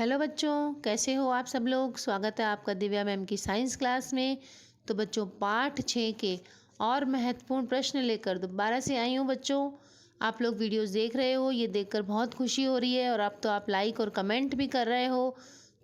Hello बच्चों, कैसे हो आप सब लोग। स्वागत है आपका दिव्या मैम की साइंस क्लास में। तो बच्चों पाठ 6 के और महत्वपूर्ण प्रश्न लेकर दोबारा से आई हूँ। बच्चों आप लोग वीडियोस देख रहे हो, ये देखकर बहुत खुशी हो रही है और अब तो आप लाइक और कमेंट भी कर रहे हो।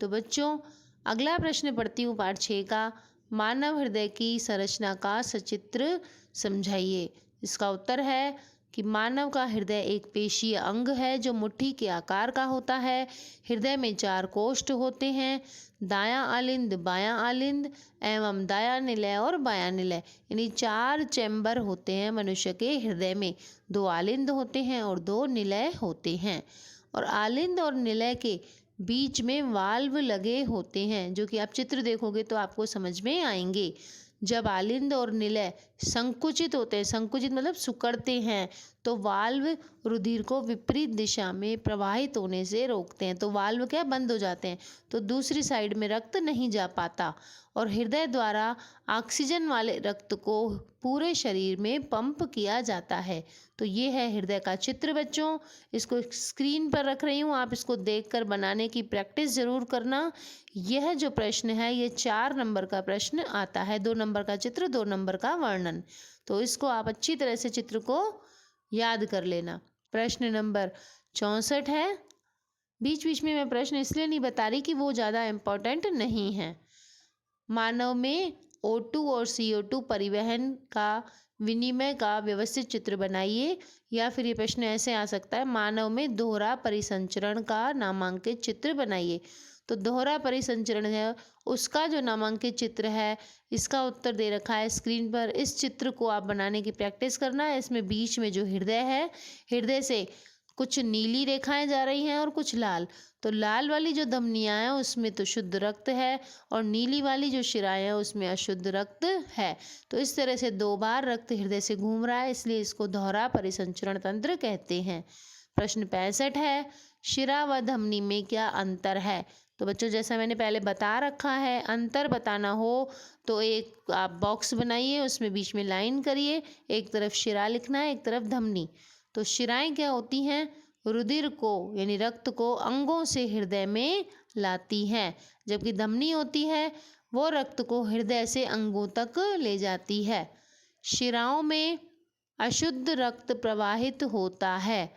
तो बच्चों अगला प्रश्न पढ़ती हूँ पाठ 6 का। मानव हृदय की संरचना का सचित्र समझाइए। इसका उत्तर है कि मानव का हृदय एक पेशीय अंग है जो मुट्ठी के आकार का होता है। हृदय में 4 कोष्ठ होते हैं, दायां आलिंद, बायां आलिंद एवं दायां निलय और बायां निलय, यानी 4 चैम्बर होते हैं मनुष्य के हृदय में। 2 आलिंद होते हैं और 2 निलय होते हैं। और आलिंद और निलय के बीच में वाल्व लगे होते हैं, जो कि आप चित्र देखोगे तो आपको समझ में आएंगे। जब आलिंद और निलय संकुचित होते हैं, संकुचित मतलब सिकुड़ते हैं, तो वाल्व रुधिर को विपरीत दिशा में प्रवाहित होने से रोकते हैं। तो वाल्व क्या बंद हो जाते हैं, तो दूसरी साइड में रक्त नहीं जा पाता और हृदय द्वारा ऑक्सीजन वाले रक्त को पूरे शरीर में पंप किया जाता है। तो ये है हृदय का चित्र बच्चों। इसको स्क्रीन पर रख रही हूँ, आप इसको देखकर बनाने की प्रैक्टिस जरूर करना। यह जो प्रश्न है ये 4 नंबर का प्रश्न आता है। 2 नंबर का चित्र, 2 नंबर का वर्णन। तो इसको आप अच्छी तरह से चित्र को याद कर लेना। प्रश्न नंबर 64 है। बीच बीच में मैं प्रश्न इसलिए नहीं बता रही कि वो ज़्यादा इम्पोर्टेंट नहीं है। मानव में O2 और CO2 परिवहन का विनिमय का व्यवस्थित चित्र बनाइए। या फिर ये प्रश्न ऐसे आ सकता है, मानव में दोहरा परिसंचरण का नामांकित चित्र बनाइए। तो दोहरा परिसंचरण है, उसका जो नामांकित चित्र है, इसका उत्तर दे रखा है स्क्रीन पर। इस चित्र को आप बनाने की प्रैक्टिस करना है। इसमें बीच में जो हृदय है, हृदय से कुछ नीली रेखाएं जा रही हैं और कुछ लाल। तो लाल वाली जो धमनियां हैं उसमें तो शुद्ध रक्त है और नीली वाली जो शिराएं हैं उसमें अशुद्ध रक्त है। तो इस तरह से 2 बार रक्त हृदय से घूम रहा है, इसलिए इसको दोहरा परिसंचरण तंत्र कहते हैं। प्रश्न 65 है, शिरा व धमनी में क्या अंतर है। तो बच्चों जैसा मैंने पहले बता रखा है, अंतर बताना हो तो एक आप बॉक्स बनाइए, उसमें बीच में लाइन करिए, एक तरफ शिरा लिखना है, एक तरफ धमनी। तो शिराएं क्या होती हैं, रुधिर को यानी रक्त को अंगों से हृदय में लाती हैं, जबकि धमनी होती है वो रक्त को हृदय से अंगों तक ले जाती है। शिराओं में अशुद्ध रक्त प्रवाहित होता है,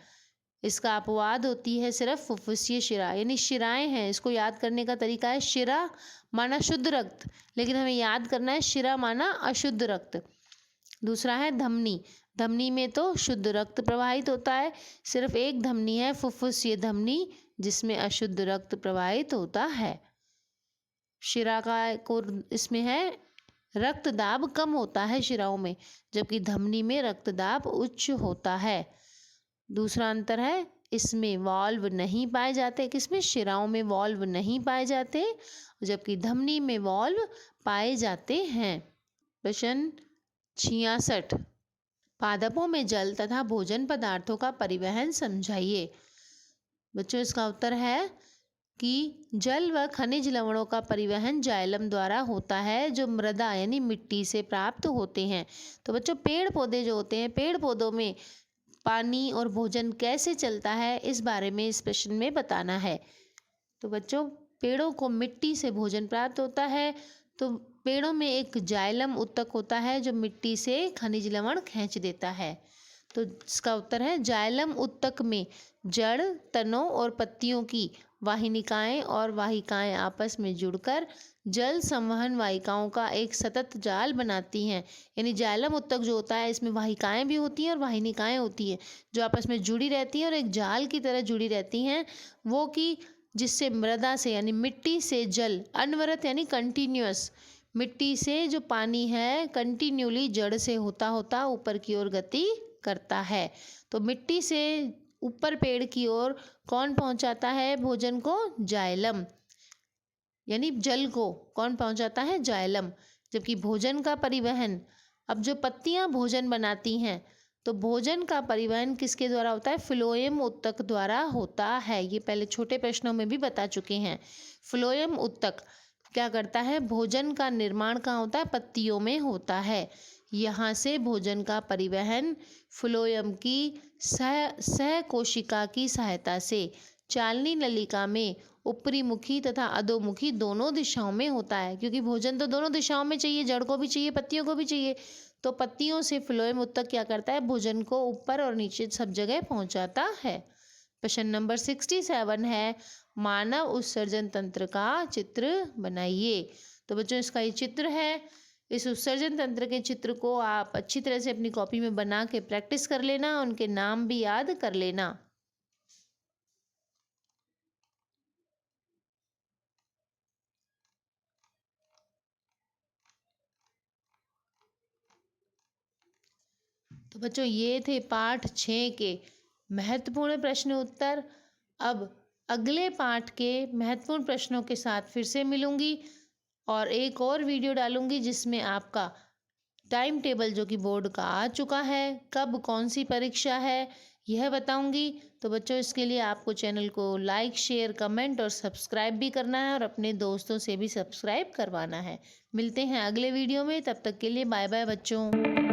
इसका अपवाद होती है सिर्फ फुफ्फुसीय शिरा। यानी शिराएं हैं, इसको याद करने का तरीका है, शिरा माना शुद्ध रक्त, लेकिन हमें याद करना है शिरा माना अशुद्ध रक्त। दूसरा है धमनी, धमनी में तो शुद्ध रक्त प्रवाहित होता है, सिर्फ एक धमनी है फुफ्फुसीय धमनी जिसमें अशुद्ध रक्त प्रवाहित होता है। शिरा का को इसमें है रक्त दाब कम होता है शिराओं में, जबकि धमनी में रक्त दाब उच्च होता है। दूसरा अंतर है, इसमें वाल्व नहीं पाए जाते, किसमें, शिराओं में वाल्व नहीं पाए जाते, जबकि धमनी में वाल्व पाए जाते हैं। प्रश्न 66, पादपों में जल तथा भोजन पदार्थों का परिवहन समझाइए। बच्चों इसका उत्तर है कि जल व खनिज लवणों का परिवहन जाइलम द्वारा होता है, जो मृदा यानी मिट्टी से प्राप्त होते हैं। तो बच्चों पेड़ पौधे जो होते हैं, पेड़ पौधों में पानी और भोजन कैसे चलता है, इस बारे में इस प्रश्न में बताना है। तो बच्चों पेड़ों को मिट्टी से भोजन प्राप्त होता है, तो पेड़ों में एक जाइलम उत्तक होता है जो मिट्टी से खनिज लवण खींच देता है। तो इसका उत्तर है जाइलम उत्तक में जड़, तनों और पत्तियों की वाहिनिकाएं और वाहिकाएं आपस में जुड़कर जल संवहन वाहिकाओं का एक सतत जाल बनाती हैं। यानी जाइलम उत्तक जो होता है, इसमें वाहिकाएं भी होती हैं और वाहिनिकाएं होती हैं जो आपस में जुड़ी रहती हैं और एक जाल की तरह जुड़ी रहती हैं, वो कि जिससे मृदा से यानी मिट्टी से जल अनवरत यानी कंटिन्यूअस, मिट्टी से जो पानी है कंटिन्यूली जड़ से होता होता ऊपर की ओर गति करता है। तो मिट्टी से ऊपर पेड़ की ओर कौन पहुंचाता है भोजन को, जाइलम, यानी जल को कौन पहुंचाता है, जाइलम। जबकि भोजन का परिवहन, अब जो पत्तियां भोजन बनाती हैं, तो भोजन का परिवहन किसके द्वारा होता है, फ्लोएम उत्तक द्वारा होता है। ये पहले छोटे प्रश्नों में भी बता चुके हैं। फ्लोएम उत्तक क्या करता है, भोजन का निर्माण कहाँ होता है, पत्तियों में होता है। यहाँ से भोजन का परिवहन फ्लोएम की सह कोशिका की सहायता से चालनी नलिका में ऊपरी मुखी तथा अधोमुखी दोनों दिशाओं में होता है, क्योंकि भोजन तो दोनों दिशाओं में चाहिए, जड़ को भी चाहिए, पत्तियों को भी चाहिए। तो पत्तियों से फ्लोएम उत्तक क्या करता है, भोजन को ऊपर और नीचे सब जगह पहुंचाता है। प्रश्न नंबर 67 है, मानव उत्सर्जन तंत्र का चित्र बनाइए। तो बच्चों इसका ये चित्र है। इस उत्सर्जन तंत्र के चित्र को आप अच्छी तरह से अपनी कॉपी में बना के प्रैक्टिस कर लेना, उनके नाम भी याद कर लेना। तो बच्चों ये थे पाठ 6 के महत्वपूर्ण प्रश्न उत्तर। अब अगले पाठ के महत्वपूर्ण प्रश्नों के साथ फिर से मिलूंगी और एक और वीडियो डालूंगी जिसमें आपका टाइम टेबल जो कि बोर्ड का आ चुका है, कब कौन सी परीक्षा है यह बताऊंगी। तो बच्चों इसके लिए आपको चैनल को लाइक, शेयर, कमेंट और सब्सक्राइब भी करना है और अपने दोस्तों से भी सब्सक्राइब करवाना है। मिलते हैं अगले वीडियो में, तब तक के लिए बाय बाय बच्चों।